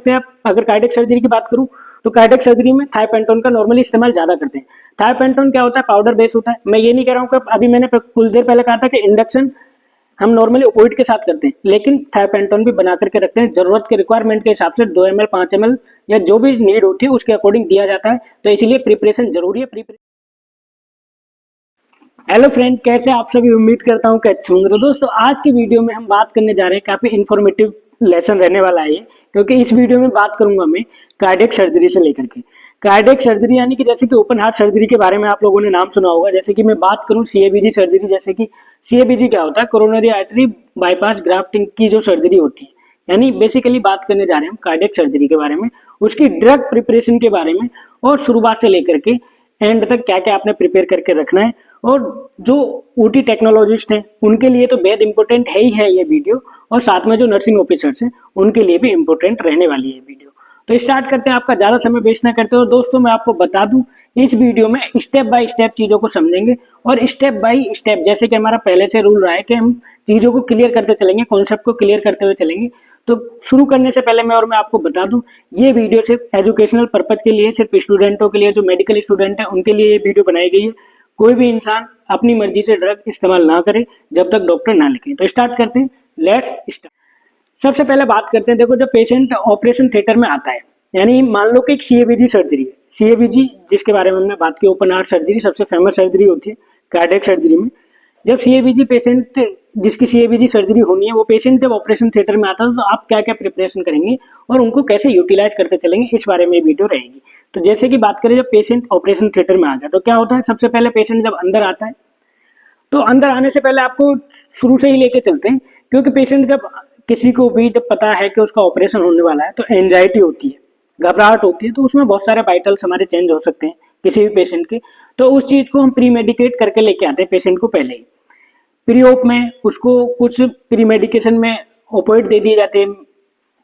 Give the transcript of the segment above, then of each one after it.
सकते हैं आप। अगर कार्डियक सर्जरी की बात करूं तो कार्डियक सर्जरी में थायोपेंटोन का नॉर्मली इस्तेमाल ज्यादा करते हैं। थायोपेंटोन क्या होता है, पाउडर बेस होता है। मैं ये नहीं कह रहा हूँ कि अभी मैंने कुछ देर पहले कहा था कि इंडक्शन हम नॉर्मली ओपोइड के साथ करते हैं, लेकिन थायोपेंटोन भी बना करके रखते हैं। जरूरत के रिक्वायरमेंट के हिसाब से 2 ml 5 ml या जो भी नीड होती है उसके अकॉर्डिंग दिया जाता है। तो इसलिए प्रिपरेशन जरूरी है। हेलो फ्रेंड, कैसे आप सभी? उम्मीद करता हूँ कि अच्छे होंगे। तो दोस्तों, आज की वीडियो में हम बात करने जा रहे हैं, काफी इन्फॉर्मेटिव लेसन रहने वाला है ये, क्योंकि इस वीडियो में बात करूंगा मैं कार्डियक सर्जरी से लेकर के। कार्डियक सर्जरी यानी कि जैसे कि ओपन हार्ट सर्जरी के बारे में आप लोगों ने नाम सुना होगा। जैसे कि मैं बात करूं सीएबीजी सर्जरी, जैसे कि सीएबीजी क्या होता है, कोरोनरी आर्टरी बाईपास ग्राफ्टिंग की जो सर्जरी होती है, यानी बेसिकली बात करने जा रहे हैं हम कार्डियक सर्जरी के बारे में, उसकी ड्रग प्रिपरेशन के बारे में, और शुरुआत से लेकर के एंड तक क्या क्या आपने प्रिपेयर करके रखना है। और जो ओटी टेक्नोलॉजिस्ट हैं उनके लिए तो बेहद इंपॉर्टेंट है ही है ये वीडियो, और साथ में जो नर्सिंग ऑफिसर्स हैं उनके लिए भी इंपॉर्टेंट रहने वाली है वीडियो। तो स्टार्ट करते हैं, आपका ज्यादा समय वेस्ट ना करते हो। दोस्तों, मैं आपको बता दूं, इस वीडियो में स्टेप बाय स्टेप चीजों को समझेंगे, और स्टेप बाय स्टेप जैसे कि हमारा पहले से रूल रहा है कि हम चीजों को क्लियर करते चलेंगे, कॉन्सेप्ट को क्लियर करते हुए चलेंगे। तो शुरू करने से पहले मैं आपको बता दूं, ये वीडियो सिर्फ एजुकेशनल पर्पज के लिए, सिर्फ स्टूडेंटों के लिए, जो मेडिकल स्टूडेंट है उनके लिए ये वीडियो बनाई गई है। कोई भी इंसान अपनी मर्जी से ड्रग इस्तेमाल ना करे जब तक डॉक्टर ना लिखे। तो स्टार्ट करते हैं, लेट्स स्टार्ट। सबसे पहले बात करते हैं, देखो, जब पेशेंट ऑपरेशन थिएटर में आता है, यानी मान लो कि एक सीएबीजी सर्जरी है। सीएबीजी जिसके बारे में हमने बात की, ओपन हार्ट सर्जरी सबसे फेमस सर्जरी होती है कार्डियक सर्जरी में। जब सीएबीजी पेशेंट, जिसकी सीएबीजी सर्जरी होनी है, वो पेशेंट जब ऑपरेशन थिएटर में आता है, तो आप क्या क्या प्रिपरेशन करेंगे और उनको कैसे यूटिलाइज करते चलेंगे, इस बारे में वीडियो रहेगी। तो जैसे कि बात करें, जब पेशेंट ऑपरेशन थिएटर में आ गया तो क्या होता है, सबसे पहले पेशेंट जब अंदर आता है, तो अंदर आने से पहले आपको शुरू से ही लेके चलते हैं, क्योंकि पेशेंट जब, किसी को भी जब पता है कि उसका ऑपरेशन होने वाला है, तो एंजाइटी होती है, घबराहट होती है, तो उसमें बहुत सारे वाइटल्स हमारे चेंज हो सकते हैं किसी भी पेशेंट के। तो उस चीज को हम प्री मेडिकेट करके लेके आते हैं पेशेंट को पहले ही। प्री ऑप में उसको कुछ प्री मेडिकेशन में ओपोइड दे दिए जाते हैं,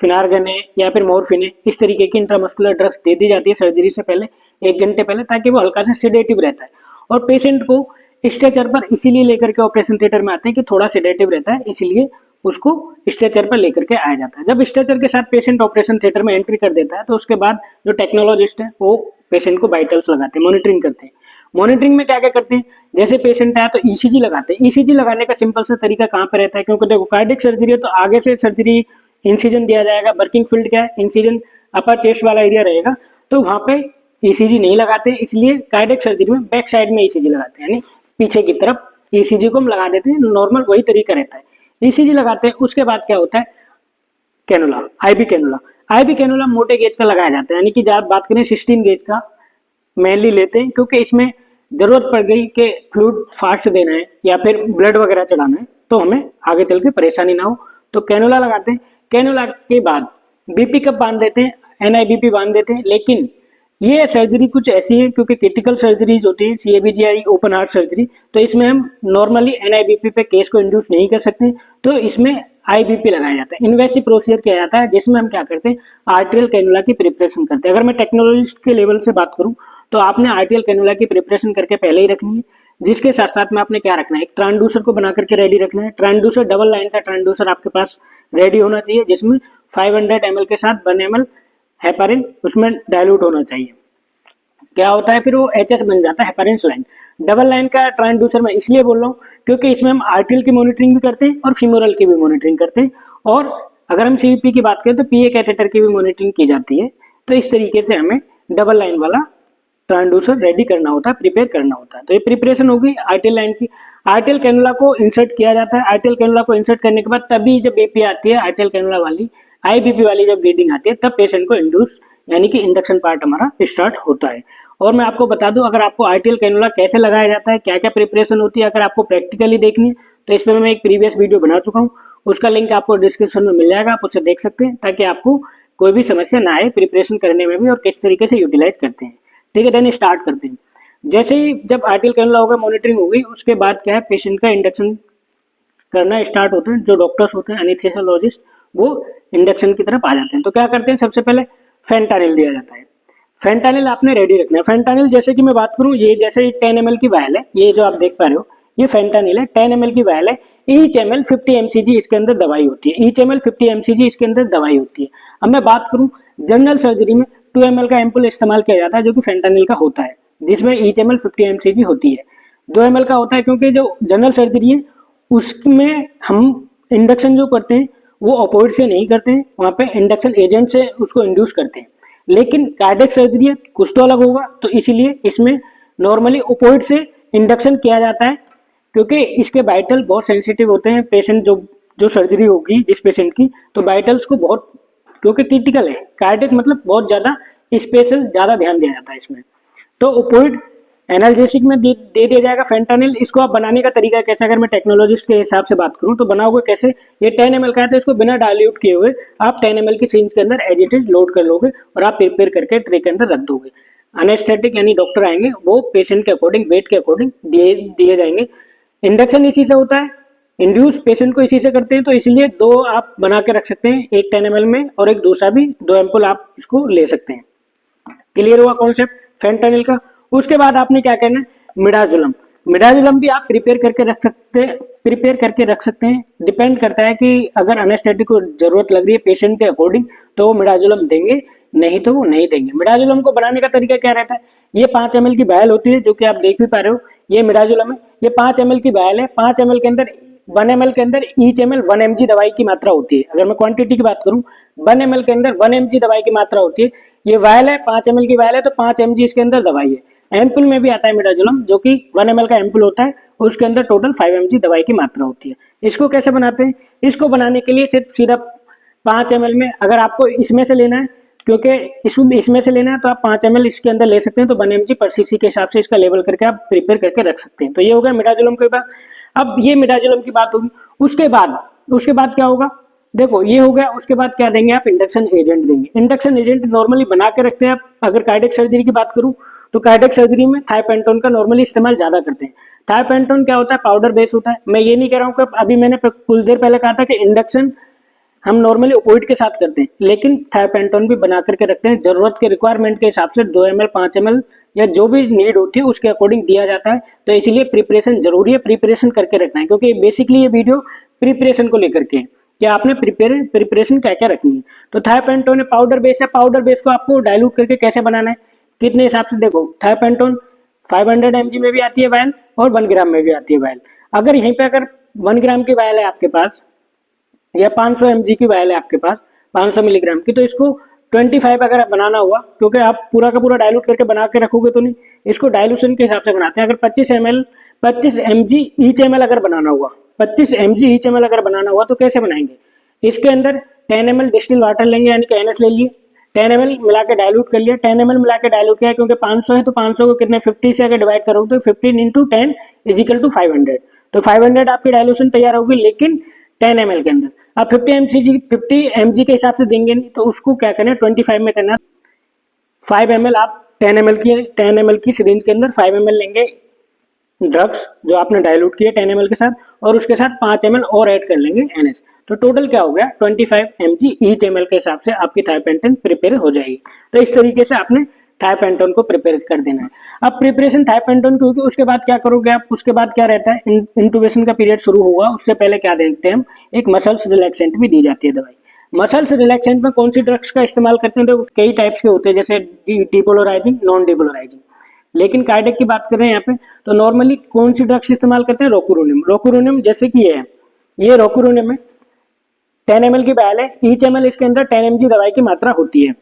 फिनार्गन है या फिर मॉर्फिन है, इस तरीके की इंट्रामस्कुलर ड्रग्स दे दी जाती है सर्जरी से पहले 1 घंटे पहले, ताकि वो हल्का सा सेडेटिव रहता है। और पेशेंट को स्ट्रेचर पर इसीलिए लेकर के ऑपरेशन थिएटर में आते हैं कि थोड़ा सेडेटिव रहता है, इसीलिए उसको स्ट्रेचर पर लेकर के आया जाता है। जब स्ट्रेचर के साथ पेशेंट ऑपरेशन थिएटर में एंट्री कर देता है, तो उसके बाद जो टेक्नोलॉजिस्ट है वो पेशेंट को वाइटल्स लगाते हैं, मॉनिटरिंग करते हैं। मॉनिटरिंग में क्या क्या करते हैं, जैसे पेशेंट आया तो ईसीजी लगाते हैं। ईसीजी लगाने का सिंपल सा तरीका कहाँ पे रहता है, क्योंकि देखो कार्डियक सर्जरी है तो आगे से सर्जरी इंसिजन दिया जाएगा। वर्किंग फील्ड क्या है, इंसिजन अपर चेस्ट वाला एरिया रहेगा, तो वहां पे ईसीजी नहीं लगाते, इसलिए कार्डियक सर्जरी में बैक साइड में ईसीजी लगाते हैं, यानी पीछे की तरफ ईसीजी को हम लगा देते हैं। नॉर्मल वही तरीका रहता है, ईसीजी लगाते हैं। उसके बाद क्या होता है, cannula, IB cannula. IB cannula मोटे गेज का लगाया जाता है, यानी कि जब बात करें 16 गेज का मेनली लेते हैं, क्योंकि इसमें जरूरत पड़ गई कि फ्लूइड फास्ट देना है या फिर ब्लड वगैरह चढ़ाना है, तो हमें आगे चल के परेशानी ना हो, तो कैनुला लगाते हैं। कैनुला के बाद बीपी कप बांध देते हैं, एनआईबीपी बांध देते हैं। लेकिन ये सर्जरी कुछ ऐसी है, क्योंकि क्रिटिकल सर्जरीज होती है सीएबीजी या ओपन हार्ट सर्जरी, तो इसमें हम नॉर्मली एनआईबीपी पे केस को इंड्यूस नहीं कर सकते, तो इसमें आईबीपी लगाया जाता है, इन्वेसिव प्रोसीजर किया जाता है, जिसमें हम क्या करते हैं, आर्टेरियल कैनुला की प्रिपरेशन करते हैं। अगर मैं टेक्नोलॉजिस्ट के लेवल से बात करूं तो आपने आर्टेरियल कैनुला की प्रिपरेशन करके पहले ही रखनी है, जिसके साथ साथ में आपने क्या रखना है, एक ट्रांसड्यूसर को बना करके रेडी रखना है। ट्रांसड्यूसर डबल लाइन का ट्रांसड्यूसर आपके पास रेडी होना चाहिए, जिसमें 500 ml के साथ 1 ml हेपारिन उसमें डाइल्यूट होना चाहिए। क्या होता है फिर, वो एचएस बन जाता है, हेपारिन लाइन। डबल लाइन का ट्रांसड्यूसर मैं इसलिए बोल रहा हूँ क्योंकि इसमें हम आर्टेरियल की मॉनिटरिंग भी करते हैं और फीमोरल की भी मॉनिटरिंग करते हैं, और अगर हम सीवीपी की बात करें तो पीए कैथेटर की भी मॉनिटरिंग की जाती है। तो इस तरीके से हमें डबल लाइन वाला ट्रांसड्यूसर रेडी करना होता है, प्रिपेयर करना होता है। तो ये प्रिपरेशन होगी आर्टेरियल लाइन की। आर्टेरियल कैनुला को इंसर्ट किया जाता है। आर्टेरियल कैनुला को इंसर्ट करने के बाद तभी जब बीपी आती है आर्टेरियल कैनुला वाली, आईबीपी वाली जब ब्लीडिंग आती है, तब पेशेंट को इंड्यूस यानी कि इंडक्शन पार्ट हमारा स्टार्ट होता है। और मैं आपको बता दूं, अगर आपको आर्टेरियल कैनुला कैसे लगाया जाता है, क्या क्या प्रिपरेशन होती है, अगर आपको प्रैक्टिकली देखनी है तो इस पर मैं एक प्रीवियस वीडियो बना चुका हूँ, उसका लिंक आपको डिस्क्रिप्शन में मिल जाएगा, आप उसे देख सकते हैं, ताकि आपको कोई भी समस्या ना आए प्रिपरेशन करने में भी, और किस तरीके से यूटिलाइज करते हैं। ठीक है, देन स्टार्ट करते हैं। जैसे ही जब आर्टेरियल कैनुला होगा, मॉनिटरिंग होगी, उसके बाद क्या है, पेशेंट का इंडक्शन करना स्टार्ट होता है। जो डॉक्टर्स होते हैं, एनेस्थेसियोलॉजिस्ट, वो इंडक्शन की तरफ आ जाते हैं। तो क्या करते हैं, सबसे पहले फेंटानिल दिया जाता है। फेंटानिल आपने रेडी रखना है। फेंटानिल जैसे कि मैं बात करूं, ये जैसे 10 ml की वायल है, ये जो आप देख पा रहे हो, ये फेंटानिल है, 10 ml की वायल है। ईच ml 50 mcg इसके अंदर दवाई होती है। ईच ml 50 mcg इसके अंदर दवाई होती है। अब मैं बात करूं जनरल सर्जरी में 2 ml का एम्पुल इस्तेमाल किया जाता है जो कि फेंटानिल का होता है, जिसमें ईच ml 50 mcg होती है। 2 ml का होता है क्योंकि जो जनरल सर्जरी है उसमें हम इंडक्शन जो करते हैं वो ऑपोइड से नहीं करते हैं, वहाँ पे इंडक्शन एजेंट से उसको इंड्यूस करते हैं। लेकिन कार्डियक सर्जरी है कुछ तो अलग होगा, तो इसीलिए इसमें नॉर्मली ओपोइड से इंडक्शन किया जाता है क्योंकि इसके वाइटल बहुत सेंसिटिव होते हैं। पेशेंट जो सर्जरी होगी जिस पेशेंट की, तो वाइटल्स को बहुत, क्योंकि क्रिटिकल है कार्डियक मतलब बहुत ज़्यादा स्पेशल ज़्यादा ध्यान दिया जाता है इसमें। तो ओपोइड एनाल्जेसिक में दे दिया जाएगा फेंटानिल। इसको आप बनाने का तरीका कैसे, अगर मैं टेक्नोलॉजिस्ट के हिसाब से बात करूं तो बनाओगे कैसे, ये 10 ml का है तो इसको बिना डाइल्यूट किए हुए आप 10 ml की सिरिंज के अंदर एज इट इज लोड कर लोगे और आप प्रिपेयर करके ट्रे के अंदर रख दोगे। एनेस्थेटिक यानी डॉक्टर आएंगे वो पेशेंट के अकॉर्डिंग वेट के अकॉर्डिंग दिए जाएंगे। इंडक्शन इसी से होता है, इंड्यूस पेशेंट को इसी से करते हैं, तो इसलिए 2 आप बना के रख सकते हैं, एक 10 ml में और एक दूसरा भी 2 एम्पुल आप इसको ले सकते हैं। क्लियर हुआ कॉन्सेप्ट फेंटानिल का। उसके बाद आपने क्या करना है, मिडाजोलम। मिडाजोलम भी आप प्रिपेयर करके रख सकते हैं। डिपेंड करता है कि अगर एनेस्थेटिक को जरूरत लग रही है पेशेंट के अकॉर्डिंग तो वो मिडाजोलम देंगे, नहीं तो वो नहीं देंगे। मिडाजोलम को बनाने का तरीका क्या रहता है, ये 5 ml की वायल होती है जो कि आप देख भी पा रहे हो, ये मिडाजोलम है, ये 5 ml की वायल है। 5 ml के अंदर 1 ml के अंदर ईच ml 1 mg दवाई की मात्रा होती है। अगर मैं क्वांटिटी की बात करूं 1 ml के अंदर 1 mg दवाई की मात्रा होती है। ये वायल है 5 ml की वायल है तो 5 mg इसके अंदर दवाई है। एम्पुल में भी आता है मिडाजोलम जो कि 1 ml का एम्पुल होता है, उसके अंदर टोटल 5 mg दवाई की मात्रा होती है। इसको कैसे बनाते हैं, इसको बनाने के लिए सिर्फ 5 ml में, अगर आपको इसमें से लेना है क्योंकि इसमें से लेना है तो आप 5 ml इसके अंदर ले सकते हैं, तो 1 mg पर cc के हिसाब से इसका लेवल करके आप प्रिपेयर करके रख सकते हैं। तो ये हो गया मिडाजोलम के बाद। अब ये मिडाजोलम की बात होगी, उसके बाद क्या होगा, देखो ये हो गया। उसके बाद क्या देंगे आप, इंडक्शन एजेंट देंगे। इंडक्शन एजेंट नॉर्मली बना के रखते हैं आप। अगर कार्डियक सर्जरी की बात करूं तो कार्डियक सर्जरी में थायोपेंटोन का नॉर्मली इस्तेमाल ज्यादा करते हैं। थायोपेंटोन क्या होता है, पाउडर बेस होता है। मैं ये नहीं कह रहा हूँ कि अभी मैंने कुछ देर पहले कहा था कि इंडक्शन हम नॉर्मली ओपोइड के साथ करते हैं, लेकिन थायोपेंटोन भी बना करके रखते हैं। जरूरत के रिक्वायरमेंट के हिसाब से 2 ml 5 ml या जो भी नीड होती है उसके अकॉर्डिंग दिया जाता है। तो इसलिए प्रिपरेशन जरूरी है, प्रिपरेशन करके रखना है, क्योंकि बेसिकली ये वीडियो प्रिपरेशन को लेकर के कि आपने प्रिपरेशन क्या क्या रखनी है। तो थायोपेंटोन पाउडर बेस है, पाउडर बेस को आपको डाइल्यूट करके कैसे बनाना है, कितने हिसाब से, देखो थायोपेंटोन 500 mg में भी आती है वायल और 1 ग्राम में भी आती है वायल। अगर यहीं पे अगर 1 ग्राम की वायल है आपके पास या 500 mg की वायल है आपके पास 500 मिलीग्राम की, तो इसको 25 अगर बनाना हुआ, क्योंकि आप पूरा का पूरा डाइल्यूट करके बना के रखोगे तो नहीं, इसको डाइल्यूशन के हिसाब से बनाते हैं। अगर 25 mg ईच ml अगर बनाना हुआ, 25 mg ईच ml अगर बनाना हुआ तो कैसे बनाएंगे, इसके अंदर 10 ml डिस्टिल वाटर लेंगे, यानी कि NS ले लिए, 10 ml मिला के डाइल्यूट कर लिया। 10 ml मिला के डाइल्यूट किया क्योंकि 500 है तो 500 को कितने 50 से अगर डिवाइड करोगे तो 15 इंटू 10 इजिकल टू 500, तो 500 आपकी डाइल्यूशन तैयार होगी, लेकिन 10 ml के अंदर। आप 50 mg के हिसाब से देंगे नहीं, तो उसको क्या करना है 25 में करना। 5 ml आप 10 ml की सिरिंज के अंदर 5 ml लेंगे ड्रग्स जो आपने डाइल्यूट किए 10 ml के साथ, और उसके साथ 5 ml और ऐड कर लेंगे NS। तो टोटल क्या हो गया 25 mg ईच ml के हिसाब से आपकी थायोपेंटोन प्रिपेयर हो जाएगी। तो इस तरीके से आपने थायोपेंटोन को प्रिपेयर कर देना है। अब प्रिपरेशन थायोपेंटोन की होगी, उसके बाद क्या करोगे आप, उसके बाद क्या रहता है, इंटूबेशन का पीरियड शुरू होगा, उससे पहले क्या देखते हैं हम, एक मसल्स रिलैक्सेंट भी दी जाती है दवाई। मसल्स रिलैक्सेंट में कौन सी ड्रग्स का इस्तेमाल करते हैं, तो कई टाइप्स के होते हैं, जैसे डिपोलराइजिंग, नॉन डिपोलराइजिंग। लेकिन कार्डियक की बात कर रहे हैं यहाँ पे, तो नॉर्मली कौन सी ड्रग्स इस्तेमाल करते हैं, रोकुरुनियम जैसे कि ये रोकुरुनियम है, 10 ml की वायल है, ईच ml इसके अंदर 10 mg दवाई की मात्रा होती है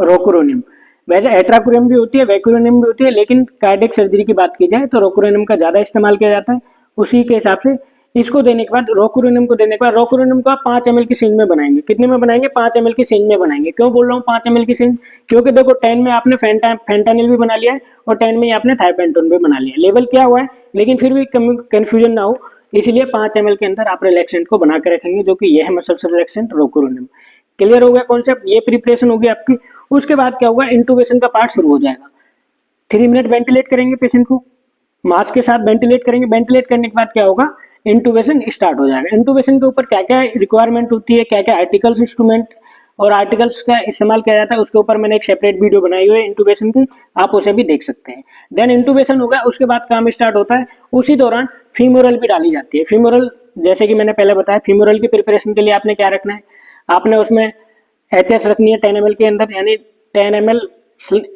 रोकुरुनियम। वैसे एट्राकुरियम भी होती है, वैकुरुनियम भी होती है, लेकिन कार्डियक सर्जरी की बात की जाए तो रोकुरुनियम का ज्यादा इस्तेमाल किया जाता है। उसी के हिसाब से इसको देने के बाद, रोकुरुनियम को देने के बाद, रोकुरुनियम को आप 5 ml की सिरिंज में बनाएंगे। कितने में बनाएंगे, 5 ml की सिरिंज में बनाएंगे। क्यों बोल रहा हूँ 5 ml की सिरिंज, क्योंकि देखो 10 में आपने फेंटानिल भी बना लिया है और 10 में आपने थायोपेंटोन भी बना लिया, लेवल क्या हुआ है, लेकिन फिर भी कंफ्यूजन ना हो, इसलिए 5 ml के अंदर आप रिलैक्सेंट को बना के रखेंगे, जो कि यह है मसल्स रिलैक्सेंट रोकुरुनियम। क्लियर हो गया कॉन्सेप्ट, ये प्रिपरेशन होगी आपकी। उसके बाद क्या होगा, इंटूबेशन का पार्ट शुरू हो जाएगा। 3 मिनट वेंटिलेट करेंगे पेशेंट को, मास्क के साथ वेंटिलेट करेंगे। वेंटिलेट करने के बाद क्या होगा, इंटूबेशन स्टार्ट हो जाएगा। इंटूबेशन के ऊपर क्या क्या रिक्वायरमेंट होती है, क्या क्या आर्टिकल्स, इंस्ट्रूमेंट और आर्टिकल्स का इस्तेमाल किया जाता है, उसके ऊपर मैंने एक सेपरेट वीडियो बनाई हुई है इंटूबेशन की, आप उसे भी देख सकते हैं। देन इंटूबेशन हो गया, उसके बाद काम स्टार्ट होता है। उसी दौरान फीमोरल भी डाली जाती है। फीमोरल जैसे कि मैंने पहले बताया, फीमोरल की प्रिपरेशन के लिए आपने क्या रखना है, आपने उसमें HS रखनी है 10 ml के अंदर, यानी 10 ml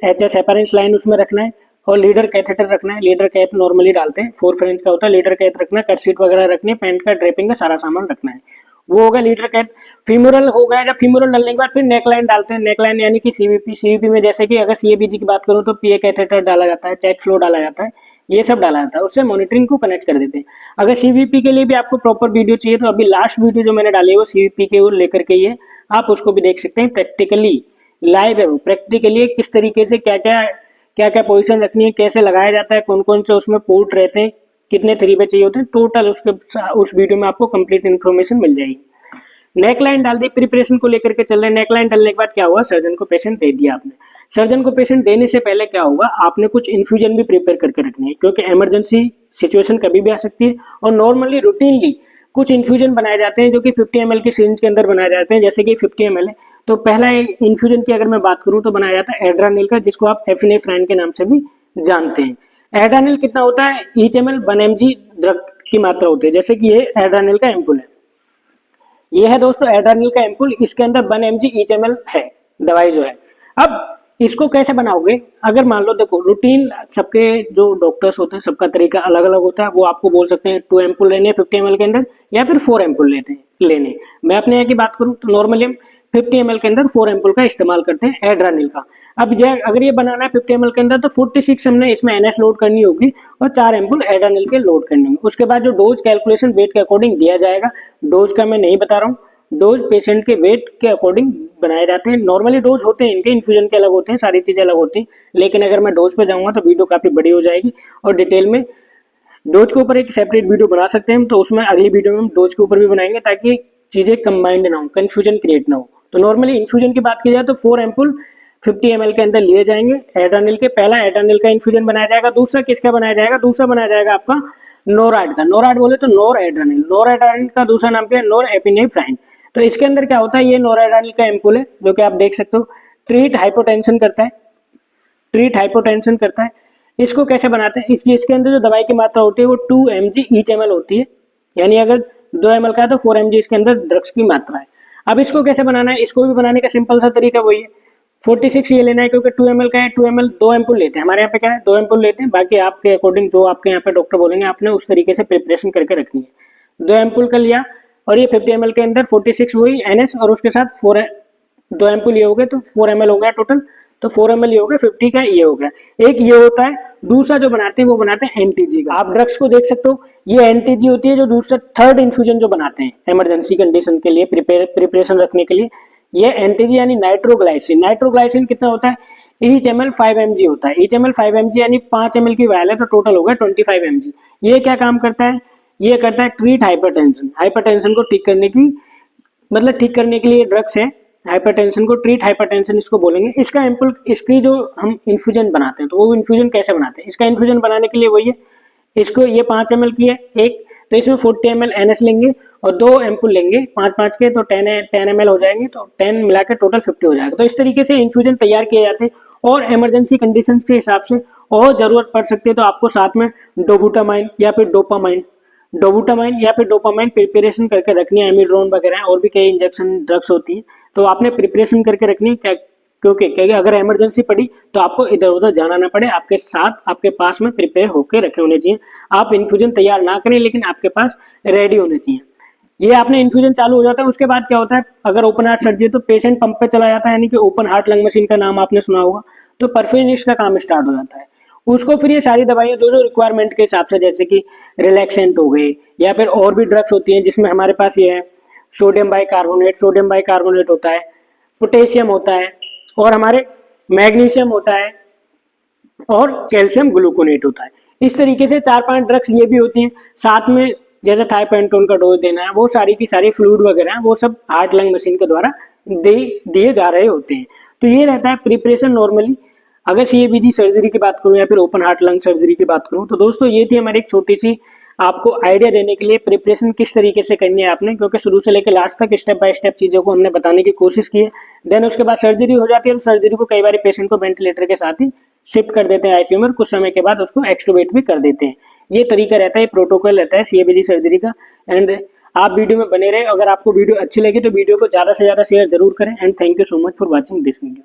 HS हेपारिन सलाइन उसमें रखना है, और लीडर कैथेटर रखना है। लीडर कैथ नॉर्मली डालते हैं, 4 फ्रेंच का होता है। लीडर कैथ रखना है, कट शीट वगैरह रखनी है, पैंट का ड्रेपिंग का सारा सामान रखना है। वो होगा लीडर कैथ। फीमोरल हो गया। जब फीमोरल डालने के बाद फिर नेकलाइन डालते हैं। नेकलाइन यानी कि सीवीपी में जैसे कि अगर CABG की बात करूँ तो PA कैथेटर डाला जाता है, चेक फ्लो डाला जाता है, ये सब डाला जाता है, उससे मॉनिटरिंग को कनेक्ट कर देते हैं। अगर CVP के लिए भी आपको प्रॉपर वीडियो चाहिए तो अभी लास्ट वीडियो जो मैंने डाली है वो CVP के लेकर के ही है, आप उसको भी देख सकते हैं। प्रैक्टिकली लाइव है वो, प्रैक्टिकली किस तरीके से क्या क्या पोजीशन रखनी है, कैसे लगाया जाता है, कौन कौन से उसमें पोर्ट रहते हैं, कितने तरीके चाहिए होते हैं, टोटल उस वीडियो में आपको कंप्लीट इन्फॉर्मेशन मिल जाएगी। नेकलाइन डाल दी, प्रिपरेशन को लेकर के चल रहे हैं। नेकलाइन डालने के बाद क्या हुआ, सर्जन को पेशेंट दे दिया आपने। सर्जन को पेशेंट देने से पहले क्या होगा, आपने कुछ इन्फ्यूजन भी प्रिपेयर करके रखनी है, क्योंकि इमरजेंसी सिचुएशन कभी भी आ सकती है। और नॉर्मली रूटीनली कुछ इन्फ्यूजन बनाए जाते हैं जो कि 50 ml की सिरिंज के अंदर बनाए जाते हैं। जैसे कि 50 ml है तो पहला इन्फ्यूजन की अगर मैं बात करूं तो बनाया जाता है एड्रानिल का, जिसको आप एफिनेफ्राइन के नाम से भी जानते हैं। एड्रानिल कितना होता है, ईच ml 1 mg ड्रग की मात्रा होती है। जैसे कि ये एड्रानिल का एम्पुल है, ये है दोस्तों एड्रानिल का एम्पुल, इसके अंदर 1 mg ईच ml है दवाई जो है। अब इसको कैसे बनाओगे, अगर मान लो देखो रूटीन सबके जो डॉक्टर्स होते हैं सबका तरीका अलग अलग होता है। वो आपको बोल सकते हैं 2 एम्पुल लेने 50 ml के अंदर, या फिर 4 एम्पुल लेने। मैं अपने यहाँ की बात करूँ तो नॉर्मली हम 50 ml के अंदर 4 एम्पुल का इस्तेमाल करते हैं एड्रानिल का। अब अगर ये बनाना है 50 ml के अंदर तो 46 हमने इसमें NS लोड करनी होगी और 4 एम्पुल एड्रानिल के लोड करनी होगी। उसके बाद जो डोज कैलकुलेशन वेट के अकॉर्डिंग दिया जाएगा, डोज का मैं नहीं बता रहा हूँ, डोज पेशेंट के वेट के अकॉर्डिंग बनाए जाते हैं। नॉर्मली डोज होते हैं इनके, इन्फ्यूजन के अलग होते हैं, सारी चीजें अलग होती हैं, लेकिन अगर मैं डोज पे जाऊंगा तो वीडियो काफी बड़ी हो जाएगी और डिटेल में डोज के ऊपर एक सेपरेट वीडियो बना सकते हैं हम, तो उसमें अगली वीडियो में हम डोज के ऊपर भी बनाएंगे ताकि चीजें कंबाइंड ना हो, कंफ्यूजन क्रिएट ना हो। तो नॉर्मली इन्फ्यूजन की बात की जाए तो 4 एम्पुल 50 ml के अंदर लिए जाएंगे एड्रानिल के। पहला एड्रानिल का इन्फ्यूजन बनाया जाएगा। दूसरा किसका बनाया जाएगा, दूसरा बनाया जाएगा आपका नोराड का। नोराड बोले तो नोर एड्रानिल, नोर एड्रानिल का दूसरा नाम क्या है, नोर एपिनेफ्राइन। तो इसके अंदर क्या होता है, ये नोराडानिल का एम्पुल है जो कि आप देख सकते हो, ट्रीट हाइपोटेंशन करता है, ट्रीट हाइपोटेंशन करता है। इसको कैसे बनाते हैं, इसके अंदर जो दवाई की मात्रा होती है वो 2 mg ईच ml होती है, यानी अगर 2 ml का है तो 4 mg इसके अंदर ड्रग्स की मात्रा है। अब इसको कैसे बनाना है, इसको भी बनाने का सिंपल सा तरीका वही है, 46 ये लेना है क्योंकि 2 ml का है, 2 ml 2 एम्पुल लेते हैं, हमारे यहाँ पे क्या है 2 एम्पुल लेते हैं, बाकी आपके अकॉर्डिंग जो आपके यहाँ पे डॉक्टर बोलेंगे आपने उस तरीके से प्रिपरेशन करके रखनी है। 2 एम्पुल का लिया और ये 50 ml के अंदर 46 वही NS और उसके साथ 2 एम्पुल ये हो गए तो 4 ml हो गया टोटल, तो 4 ml ये हो गया, 50 का ये हो गया। एक ये होता है, दूसरा जो बनाते हैं वो बनाते हैं NTG का। आप ड्रग्स को देख सकते हो, ये NTG होती है जो दूसरा थर्ड इन्फ्यूजन जो बनाते हैं इमरजेंसी कंडीशन के लिए प्रिपरेशन रखने के लिए, ये NTG यानी नाइट्रोग्लाइसिन। नाइट्रोग्लाइसिन कितना होता है, ईच ml 5 mg होता है, ईच ml 5 mg यानी 5 ml की वायल है तो टोटल हो गया 25 mg। ये क्या काम करता है, ये करता है ट्रीट हाइपरटेंशन, हाइपरटेंशन को ठीक करने की, मतलब ठीक करने के लिए ड्रग्स है, हाइपरटेंशन को ट्रीट हाइपरटेंशन इसको बोलेंगे। इसका एम्पुल, इसकी जो हम इन्फ्यूजन बनाते हैं तो वो इन्फ्यूजन कैसे बनाते हैं, इसका इन्फ्यूजन बनाने के लिए वही है, इसको ये 5 ml की है एक, तो इसमें 40 ml NS लेंगे और 2 एम्पुल लेंगे 5-5 के, तो 10 ml हो जाएंगे, तो 10 मिला के टोटल 50 हो जाएगा। तो इस तरीके से इन्फ्यूजन तैयार किए जाते हैं और इमरजेंसी कंडीशंस के हिसाब से और जरूरत पड़ सकती है तो आपको साथ में डोबुटामाइन या फिर डोपामाइन प्रिपरेशन करके रखनी है। एमिड्रोन वगैरह और भी कई इंजेक्शन ड्रग्स होती है तो आपने प्रिपरेशन करके रखनी है, क्योंकि अगर इमरजेंसी पड़ी तो आपको इधर उधर जाना ना पड़े, आपके साथ आपके पास में प्रिपेयर होकर रखे होने चाहिए। आप इन्फ्यूजन तैयार ना करें लेकिन आपके पास रेडी होने चाहिए। ये आपने इन्फ्यूजन चालू हो जाता है, उसके बाद क्या होता है, अगर ओपन हार्ट सर्जरी तो पेशेंट पंप पे चला जाता है, यानी कि ओपन हार्ट लंग मशीन का नाम आपने सुना होगा, तो परफ्यूजनिस्ट का काम स्टार्ट हो जाता है। उसको फिर ये सारी दवाइयाँ जो रिक्वायरमेंट के हिसाब से, जैसे कि रिलैक्सेंट हो गए या फिर और भी ड्रग्स होती हैं जिसमें हमारे पास ये है सोडियम बाइकार्बोनेट होता है, पोटेशियम होता है और हमारे मैग्नीशियम होता है और कैल्शियम ग्लूकोनेट होता है। इस तरीके से 4-5 ड्रग्स ये भी होती हैं। साथ में जैसे थाइपेंटोन का डोज देना है, वो सारी की सारी फ्लूइड वगैरह है, वो सब हार्ट लंग मशीन के द्वारा दिए जा रहे होते हैं। तो ये रहता है प्रिपरेशन नॉर्मली। अगर CABG सर्जरी की बात करूं या फिर ओपन हार्ट लंग सर्जरी की बात करूं तो दोस्तों ये थी हमारी एक छोटी सी आपको आइडिया देने के लिए प्रिपरेशन किस तरीके से करनी है आपने, क्योंकि शुरू से लेकर लास्ट तक स्टेप बाय स्टेप चीज़ों को हमने बताने की कोशिश की है। देन उसके बाद सर्जरी हो जाती है तो सर्जरी को कई बार पेशेंट को वेंटिलेटर के साथ ही शिफ्ट कर देते हैं ICU में, कुछ समय के बाद उसको एक्सट्यूबेट भी कर देते हैं। ये तरीका रहता है, ये प्रोटोकॉल रहता है CABG सर्जरी का। एंड आप वीडियो में बने रहे। अगर आपको वीडियो अच्छी लगी तो वीडियो को ज़्यादा से ज़्यादा शेयर जरूर करें and thank you so much for watching this video.